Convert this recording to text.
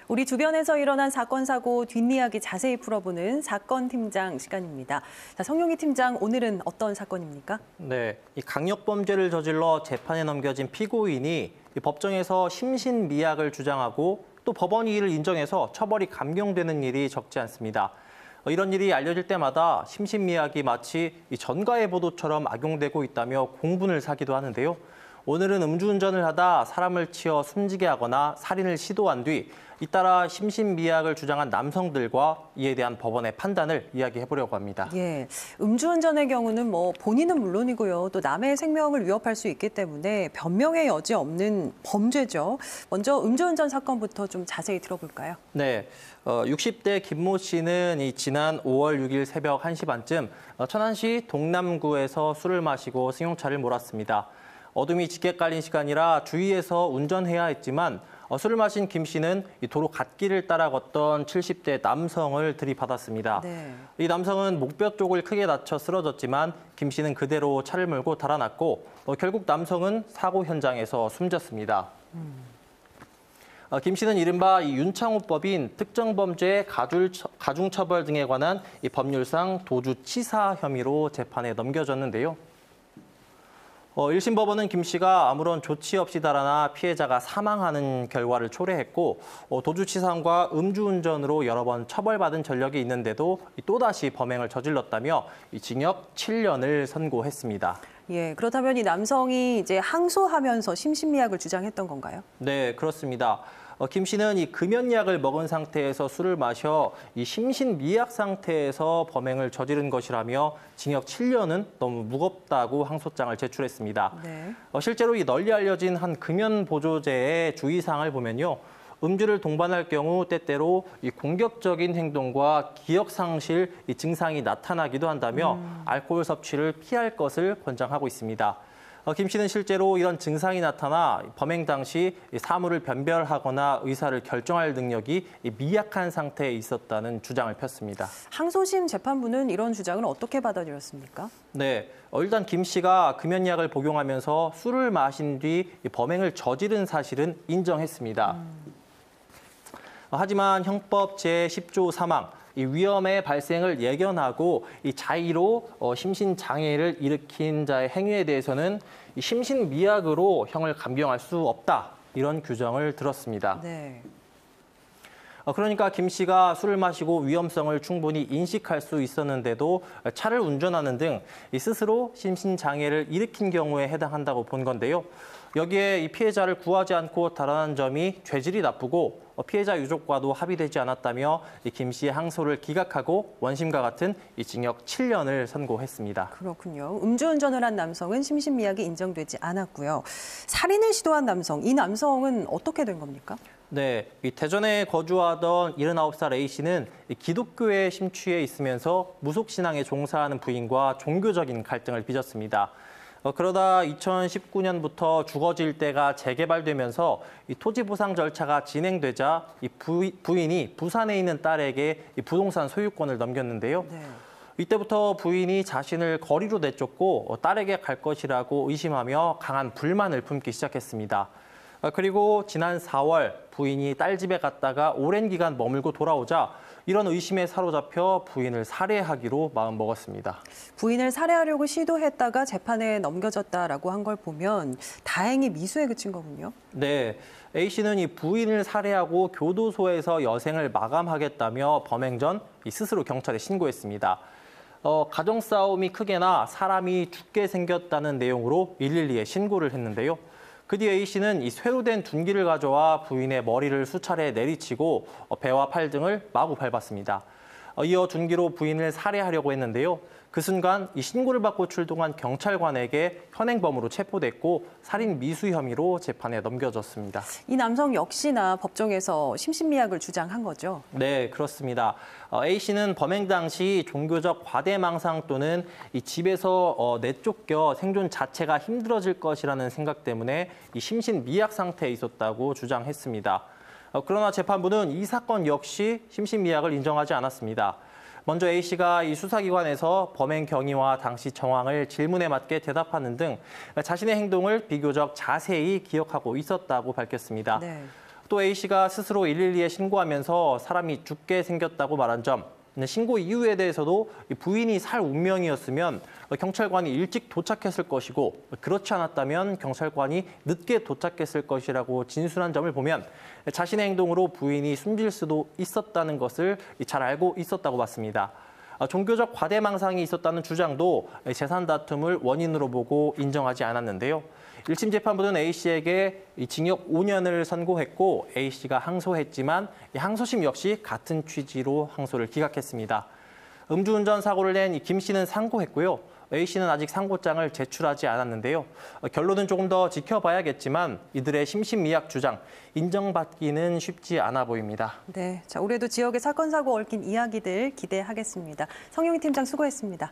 우리 주변에서 일어난 사건, 사고 뒷이야기 자세히 풀어보는 사건 팀장 시간입니다. 자, 성룡이 팀장, 오늘은 어떤 사건입니까? 네, 이 강력범죄를 저질러 재판에 넘겨진 피고인이 법정에서 심신미약을 주장하고 또 법원이 이를 인정해서 처벌이 감경되는 일이 적지 않습니다. 이런 일이 알려질 때마다 심신미약이 마치 전가의 보도처럼 악용되고 있다며 공분을 사기도 하는데요. 오늘은 음주운전을 하다 사람을 치어 숨지게 하거나 살인을 시도한 뒤 잇따라 심신미약을 주장한 남성들과 이에 대한 법원의 판단을 이야기해보려고 합니다. 예, 음주운전의 경우는 본인은 물론이고요. 또 남의 생명을 위협할 수 있기 때문에 변명의 여지 없는 범죄죠. 먼저 음주운전 사건부터 좀 자세히 들어볼까요? 네, 60대 김모 씨는 지난 5월 6일 새벽 1시 반쯤 천안시 동남구에서 술을 마시고 승용차를 몰았습니다. 어둠이 짙게 깔린 시간이라 주의해서 운전해야 했지만 술을 마신 김 씨는 도로 갓길을 따라 걷던 70대 남성을 들이받았습니다. 네. 이 남성은 목뼈 쪽을 크게 다쳐 쓰러졌지만 김 씨는 그대로 차를 몰고 달아났고 결국 남성은 사고 현장에서 숨졌습니다. 김 씨는 이른바 윤창호법인 특정범죄 가중처벌 등에 관한 법률상 도주치사 혐의로 재판에 넘겨졌는데요. 1심 법원은 김 씨가 아무런 조치 없이 달아나 피해자가 사망하는 결과를 초래했고 도주치상과 음주운전으로 여러 번 처벌받은 전력이 있는데도 또다시 범행을 저질렀다며 징역 7년을 선고했습니다. 예, 그렇다면 이 남성이 이제 항소하면서 심신미약을 주장했던 건가요? 네, 그렇습니다. 김 씨는 이 금연약을 먹은 상태에서 술을 마셔 이 심신미약 상태에서 범행을 저지른 것이라며 징역 7년은 너무 무겁다고 항소장을 제출했습니다. 네. 실제로 이 널리 알려진 한 금연 보조제의 주의사항을 보면요. 음주를 동반할 경우 때때로 이 공격적인 행동과 기억 상실 증상이 나타나기도 한다며 알코올 섭취를 피할 것을 권장하고 있습니다. 김 씨는 실제로 이런 증상이 나타나 범행 당시 사물을 변별하거나 의사를 결정할 능력이 미약한 상태에 있었다는 주장을 폈습니다. 항소심 재판부는 이런 주장을 어떻게 받아들였습니까? 네, 일단 김 씨가 금연약을 복용하면서 술을 마신 뒤 범행을 저지른 사실은 인정했습니다. 하지만 형법 제10조 3항, 이 위험의 발생을 예견하고 이 자의로 심신장애를 일으킨 자의 행위에 대해서는 이 심신미약으로 형을 감경할 수 없다. 이런 규정을 들었습니다. 네. 그러니까 김 씨가 술을 마시고 위험성을 충분히 인식할 수 있었는데도 차를 운전하는 등 스스로 심신장애를 일으킨 경우에 해당한다고 본 건데요. 여기에 이 피해자를 구하지 않고 달아난 점이 죄질이 나쁘고 피해자 유족과도 합의되지 않았다며 김 씨의 항소를 기각하고 원심과 같은 징역 7년을 선고했습니다. 그렇군요. 음주운전을 한 남성은 심신미약이 인정되지 않았고요. 살인을 시도한 남성, 이 남성은 어떻게 된 겁니까? 네, 대전에 거주하던 79살 A씨는 기독교에 심취해 있으면서 무속신앙에 종사하는 부인과 종교적인 갈등을 빚었습니다. 그러다 2019년부터 주거지 일대가 재개발되면서 이 토지 보상 절차가 진행되자 이 부인이 부산에 있는 딸에게 이 부동산 소유권을 넘겼는데요. 네. 이때부터 부인이 자신을 거리로 내쫓고 딸에게 갈 것이라고 의심하며 강한 불만을 품기 시작했습니다. 그리고 지난 4월 부인이 딸 집에 갔다가 오랜 기간 머물고 돌아오자 이런 의심에 사로잡혀 부인을 살해하기로 마음먹었습니다. 부인을 살해하려고 시도했다가 재판에 넘겨졌다라고 한 걸 보면 다행히 미수에 그친 거군요. 네, A씨는 이 부인을 살해하고 교도소에서 여생을 마감하겠다며 범행 전 스스로 경찰에 신고했습니다. 가정싸움이 크게나 사람이 죽게 생겼다는 내용으로 112에 신고를 했는데요. 그 뒤 A씨는 이 쇠로 된 둔기를 가져와 부인의 머리를 수차례 내리치고 배와 팔 등을 마구 밟았습니다. 이어 둔기로 부인을 살해하려고 했는데요. 그 순간 이 신고를 받고 출동한 경찰관에게 현행범으로 체포됐고 살인 미수 혐의로 재판에 넘겨졌습니다. 이 남성 역시나 법정에서 심신미약을 주장한 거죠? 네, 그렇습니다. A씨는 범행 당시 종교적 과대망상 또는 이 집에서 내쫓겨 생존 자체가 힘들어질 것이라는 생각 때문에 이 심신미약 상태에 있었다고 주장했습니다. 그러나 재판부는 이 사건 역시 심신미약을 인정하지 않았습니다. 먼저 A씨가 이 수사기관에서 범행 경위와 당시 정황을 질문에 맞게 대답하는 등 자신의 행동을 비교적 자세히 기억하고 있었다고 밝혔습니다. 네. 또 A씨가 스스로 112에 신고하면서 사람이 죽게 생겼다고 말한 점, 신고 이유에 대해서도 부인이 살 운명이었으면 경찰관이 일찍 도착했을 것이고 그렇지 않았다면 경찰관이 늦게 도착했을 것이라고 진술한 점을 보면 자신의 행동으로 부인이 숨질 수도 있었다는 것을 잘 알고 있었다고 봤습니다. 종교적 과대망상이 있었다는 주장도 재산 다툼을 원인으로 보고 인정하지 않았는데요. 1심 재판부는 A씨에게 징역 5년을 선고했고 A씨가 항소했지만 항소심 역시 같은 취지로 항소를 기각했습니다. 음주운전 사고를 낸 김씨는 상고했고요. A씨는 아직 상고장을 제출하지 않았는데요. 결론은 조금 더 지켜봐야겠지만 이들의 심신미약 주장 인정받기는 쉽지 않아 보입니다. 네, 자, 올해도 지역의 사건 사고 얽힌 이야기들 기대하겠습니다. 성용희 팀장 수고했습니다.